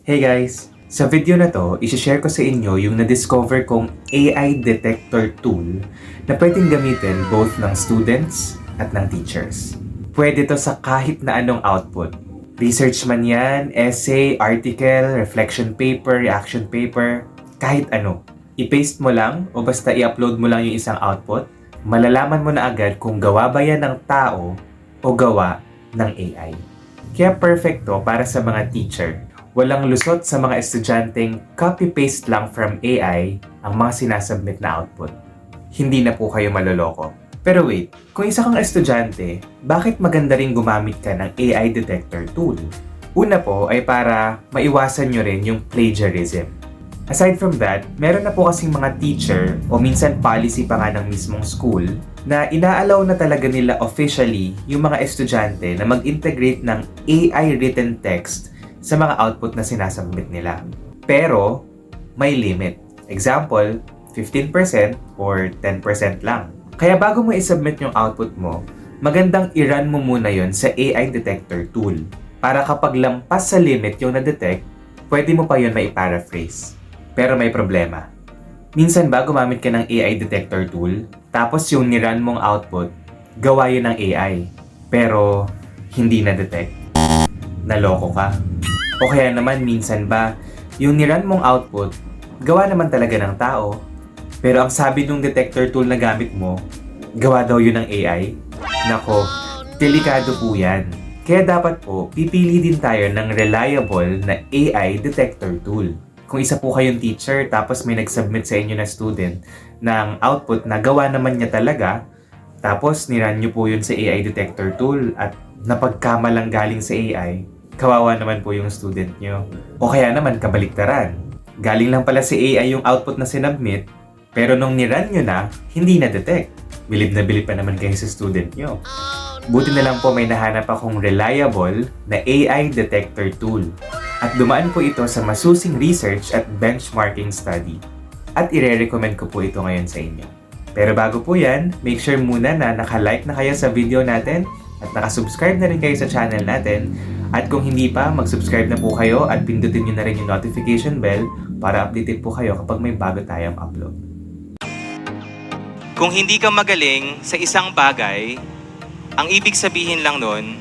Hey guys! Sa video na to, isi-share ko sa inyo yung na-discover kong AI detector tool na pwedeng gamitin both ng students at ng teachers. Pwede to sa kahit na anong output. Research man yan, essay, article, reflection paper, reaction paper, kahit ano. I-paste mo lang o basta i-upload mo lang yung isang output, malalaman mo na agad kung gawa ba yan ng tao o gawa ng AI. Kaya perfect to para sa mga teacher. Walang lusot sa mga estudyanteng copy-paste lang from AI ang mga sinasubmit na output. Hindi na po kayo maloloko. Pero wait, kung isa kang estudyante, bakit maganda rin gumamit ka ng AI detector tool? Una po ay para maiwasan nyo rin yung plagiarism. Aside from that, meron na po kasing mga teacher o minsan policy pa nga ng mismong school na inaalaw na talaga nila officially yung mga estudyante na mag-integrate ng AI written text sa mga output na sinasubmit nila. Pero, may limit. Example, 15% or 10% lang. Kaya bago mo isubmit yung output mo, magandang i-run mo muna yon sa AI detector tool. Para kapag lampas sa limit yung na-detect, pwede mo pa yun mai-paraphrase. Pero may problema. Minsan ba gumamit ka ng AI detector tool, tapos yung ni-run mong output, gawa yun ng AI. Pero, hindi na-detect. Naloko ka. O kaya naman minsan ba, yung ni-run mong output, gawa naman talaga ng tao. Pero ang sabi nung detector tool na gamit mo, gawa daw yun ng AI? Nako, delikado po yan. Kaya dapat po, pipili din tayo ng reliable na AI detector tool. Kung isa po kayong teacher tapos may nag-submit sa inyo na student ng output na gawa naman niya talaga, tapos ni-run nyo po yun sa AI detector tool at napagkamalang galing sa AI, kawawa naman po yung student nyo. O kaya naman kabaliktaran. Galing lang pala si AI yung output na sinubmit, pero nung ni-run nyo na, hindi na-detect. Bilib na bilib pa naman kayo sa student nyo. Buti na lang po may nahanap akong reliable na AI detector tool. At dumaan po ito sa masusing research at benchmarking study. At ire-recommend ko po ito ngayon sa inyo. Pero bago po yan, make sure muna na naka-like na kayo sa video natin at naka-subscribe na rin kayo sa channel natin. At kung hindi pa, mag-subscribe na po kayo at pindutin nyo na rin yung notification bell para updated po kayo kapag may bago tayong upload. Kung hindi ka magaling sa isang bagay, ang ibig sabihin lang nun,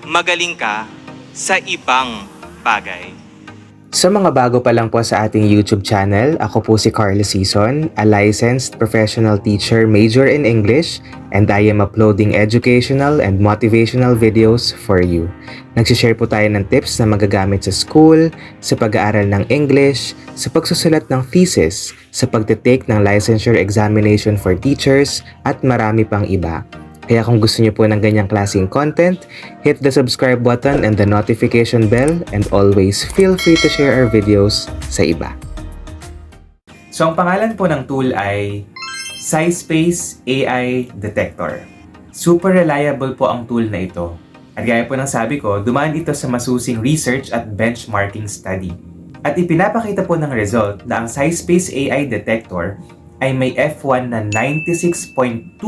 magaling ka sa ibang bagay. Sa mga bago pa lang po sa ating YouTube channel, ako po si Carl Season, a licensed professional teacher major in English, and I am uploading educational and motivational videos for you. Nagsishare po tayo ng tips na magagamit sa school, sa pag-aaral ng English, sa pagsusulat ng thesis, sa pagtitake ng licensure examination for teachers, at marami pang iba. Kaya kung gusto niyo po ng ganyang klaseng content, hit the subscribe button and the notification bell, and always feel free to share our videos sa iba. So ang pangalan po ng tool ay SciSpace AI Detector. Super reliable po ang tool na ito. At gaya po ng sabi ko, dumaan ito sa masusing research at benchmarking study. At ipinapakita po ng result na ang SciSpace AI Detector ay may F1 na 96.2%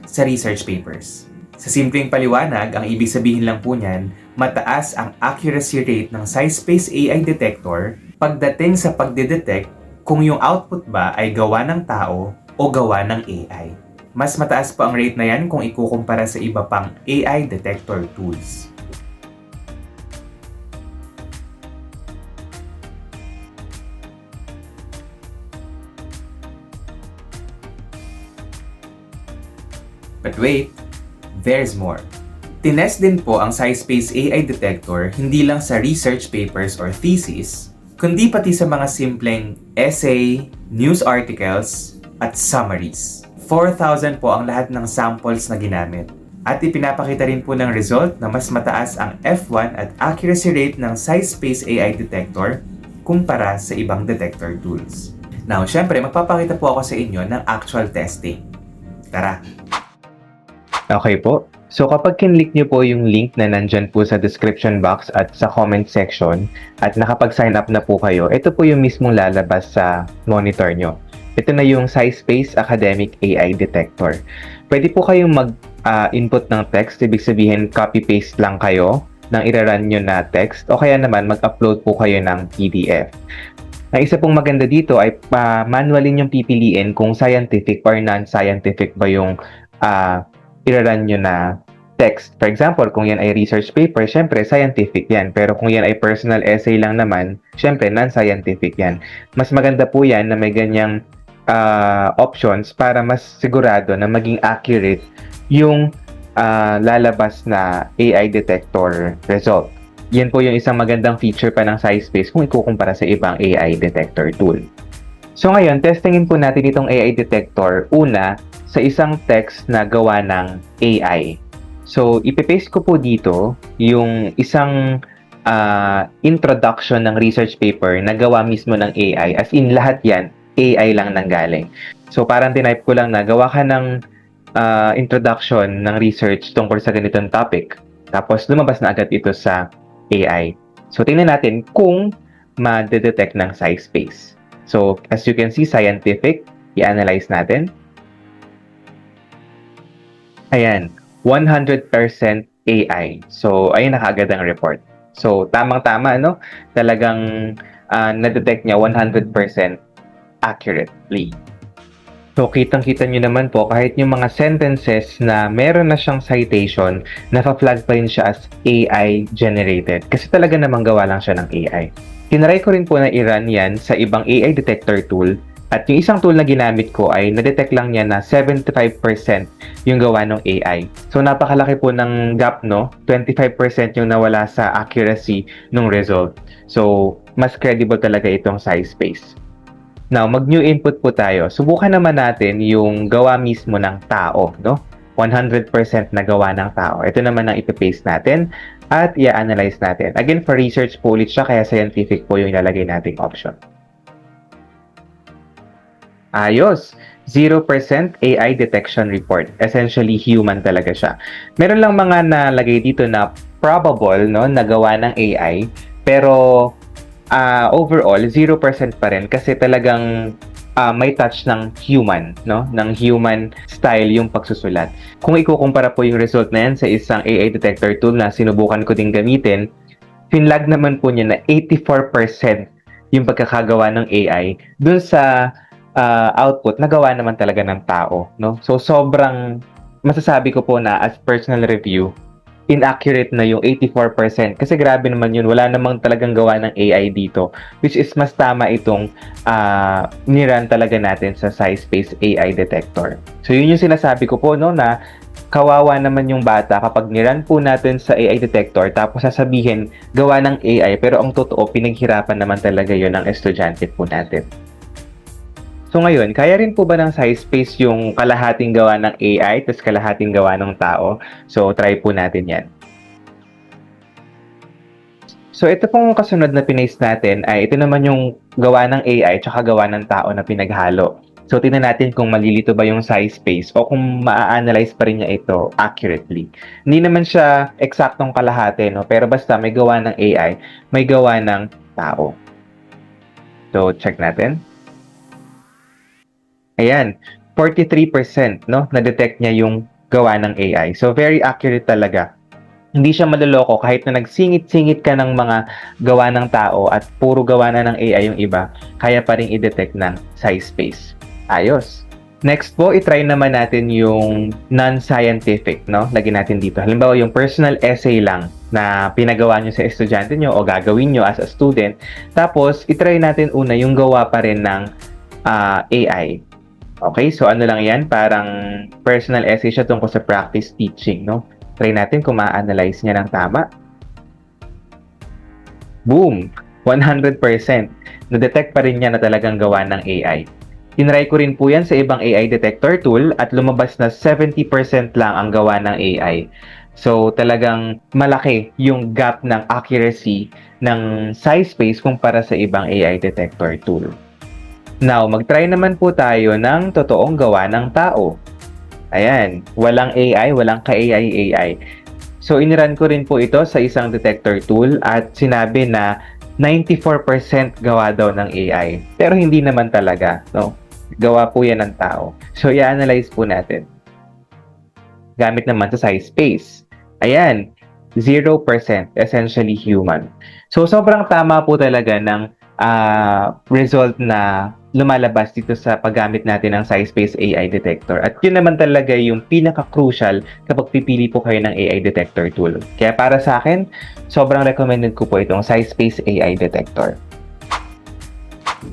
sa research papers. Sa simpleng paliwanag, ang ibig sabihin lang po niyan, mataas ang accuracy rate ng SciSpace AI detector pagdating sa pagdedetect kung yung output ba ay gawa ng tao o gawa ng AI. Mas mataas pa ang rate na yan kung ikukumpara sa iba pang AI detector tools. But wait, there's more. Tinest din po ang SciSpace AI detector hindi lang sa research papers or thesis, kundi pati sa mga simpleng essay, news articles, at summaries. 4,000 po ang lahat ng samples na ginamit. At ipinapakita rin po ng result na mas mataas ang F1 at accuracy rate ng SciSpace AI detector kumpara sa ibang detector tools. Now, syempre, magpapakita po ako sa inyo ng actual testing. Tara! Okay po. So kapag kinlik nyo po yung link na nandyan po sa description box at sa comment section at nakapag-sign up na po kayo, ito po yung mismong lalabas sa monitor nyo. Ito na yung SciSpace Academic AI Detector. Pwede po kayong mag-input ng text, ibig sabihin copy-paste lang kayo ng iraran nyo na text o kaya naman mag-upload po kayo ng PDF. Ang isa pong maganda dito ay manually yung pipiliin kung scientific or non-scientific ba yung iraran nyo na text. For example, kung yan ay research paper, syempre scientific yan. Pero kung yan ay personal essay lang naman, syempre non-scientific yan. Mas maganda po yan na may ganyang options para mas sigurado na maging accurate yung lalabas na AI detector result. Yan po yung isang magandang feature pa ng SciSpace kung ikukumpara sa ibang AI detector tool. So ngayon, testingin po natin itong AI detector una sa isang text na gawa ng AI. So ipipaste ko po dito yung isang introduction ng research paper na gawa mismo ng AI. As in lahat yan, AI lang nanggaling. So parang tinype ko lang na gawa ka ng introduction ng research tungkol sa ganitong topic. Tapos lumabas na agad ito sa AI. So tingnan natin kung ma-detect ng SciSpace. So as you can see, scientific, i-analyze natin. Ayan, 100% AI. So ayun na kaagad ang report. So tamang-tama, no? Talagang na-detect niya 100% accurately. So, kitang-kita nyo naman po, kahit yung mga sentences na meron na siyang citation, naka-flag pa rin siya as AI generated. Kasi talaga namang gawa lang siya ng AI. Tinry ko rin po na i-run yan sa ibang AI detector tool. At yung isang tool na ginamit ko ay na-detect lang niya na 75% yung gawa ng AI. So, napakalaki po ng gap, no? 25% yung nawala sa accuracy ng result. So, mas credible talaga itong SciSpace. Now, mag-new input po tayo. Subukan naman natin yung gawa mismo ng tao, no? 100% na gawa ng tao. Ito naman ang ipapaste natin at i-analyze natin. Again, for research po ulit siya, kaya scientific po yung ilalagay nating option. Ayos! 0% AI detection report. Essentially, human talaga siya. Meron lang mga nalagay dito na probable, no, na gawa ng AI, pero overall, 0% pa rin kasi talagang may touch ng human, no? Ng human style yung pagsusulat. Kung ikukumpara po yung result na yan sa isang AI detector tool na sinubukan ko din gamitin, finlag naman po niya na 84% yung pagkakagawa ng AI dun sa output na gawa naman talaga ng tao, no? So, sobrang masasabi ko po na as personal review, inaccurate na yung 84%. Kasi grabe naman yun. Wala namang talagang gawa ng AI dito. Which is mas tama itong niran talaga natin sa SciSpace AI detector. So yun yung sinasabi ko po, no, na kawawa naman yung bata kapag niran po natin sa AI detector tapos sasabihin gawa ng AI pero ang totoo pinaghirapan naman talaga yun ng estudyante po natin. So ngayon, kaya rin po ba ng SciSpace yung kalahating gawa ng AI tapos kalahating gawa ng tao? So try po natin yan. So ito pong kasunod na pinaste natin ay ito naman yung gawa ng AI tsaka gawa ng tao na pinaghalo. So tingnan natin kung malilito ba yung SciSpace o kung maa-analyze pa rin niya ito accurately. Hindi naman siya eksaktong kalahati, no? Pero basta may gawa ng AI, may gawa ng tao. So check natin. Ayan, 43%, no? Na-detect niya yung gawa ng AI. So, very accurate talaga. Hindi siya maloloko kahit na nagsingit-singit ka ng mga gawa ng tao at puro gawa na ng AI yung iba, kaya pa rin i-detect ng SciSpace. Ayos. Next po, itry naman natin yung non-scientific, no? Lagyan natin dito. Halimbawa, yung personal essay lang na pinagawa nyo sa estudyante nyo o gagawin nyo as a student. Tapos, itry natin una yung gawa pa rin ng AI. Okay, so ano lang yan, parang personal essay siya tungkol sa practice teaching, no? Try natin kung ma-analyze niya ng tama. Boom! 100%. Na-detect pa rin niya na talagang gawa ng AI. Tinry ko rin po yan sa ibang AI detector tool at lumabas na 70% lang ang gawa ng AI. So talagang malaki yung gap ng accuracy ng SciSpace kumpara sa ibang AI detector tool. Now, mag-try naman po tayo ng totoong gawa ng tao. Ayan, walang AI, walang ka-AI. So, iniran ko rin po ito sa isang detector tool at sinabi na 94% gawa daw ng AI. Pero hindi naman talaga, no? Gawa po yan ng tao. So, i-analyze po natin. Gamit naman sa SciSpace. Ayan, 0% essentially human. So sobrang tama po talaga ng result na lumalabas dito sa paggamit natin ng SciSpace AI detector. At yun naman talaga yung pinaka-crucial kapag pipili po kayo ng AI detector tool. Kaya para sa akin, sobrang recommended ko po itong SciSpace AI detector.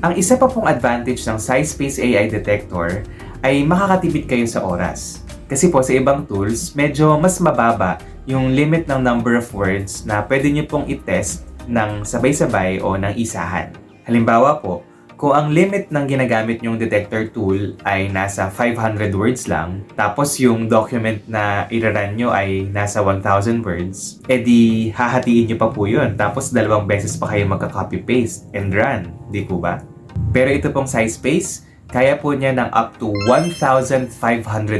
Ang isa pa pong advantage ng SciSpace AI detector ay makakatipid kayo sa oras. Kasi po sa ibang tools, medyo mas mababa yung limit ng number of words na pwede nyo pong i-test ng sabay-sabay o ng isahan. Halimbawa po, kung ang limit ng ginagamit nyong detector tool ay nasa 500 words lang, tapos yung document na iraran nyo ay nasa 1,000 words, edi hahatiin nyo pa po yun. Tapos 2 beses pa kayo magka-copy-paste and run, di po ba? Pero ito pong SciSpace, kaya po niya ng up to 1,500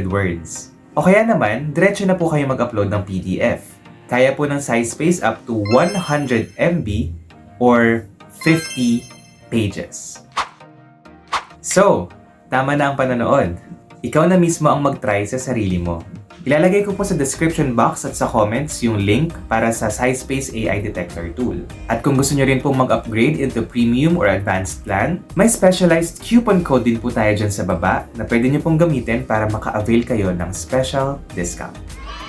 words. O kaya naman, diretso na po kayo mag-upload ng PDF. Kaya po ng SciSpace up to 100 MB or 50 pages. So, tama na ang panonood. Ikaw na mismo ang mag-try sa sarili mo. Ilalagay ko po sa description box at sa comments yung link para sa SciSpace AI Detector tool. At kung gusto nyo rin pong mag-upgrade into premium or advanced plan, may specialized coupon code din po tayo dyan sa baba na pwede nyo pong gamitin para maka-avail kayo ng special discount.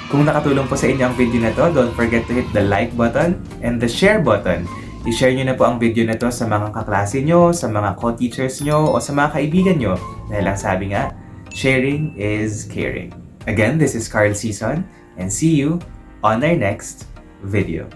Kung nakatulong po sa inyo ang video na to, don't forget to hit the like button and the share button. I-share nyo na po ang video na to sa mga kaklase nyo, sa mga co-teachers nyo, o sa mga kaibigan nyo. Dahil ang sabi nga, sharing is caring. Again, this is Carl Season, and see you on our next video.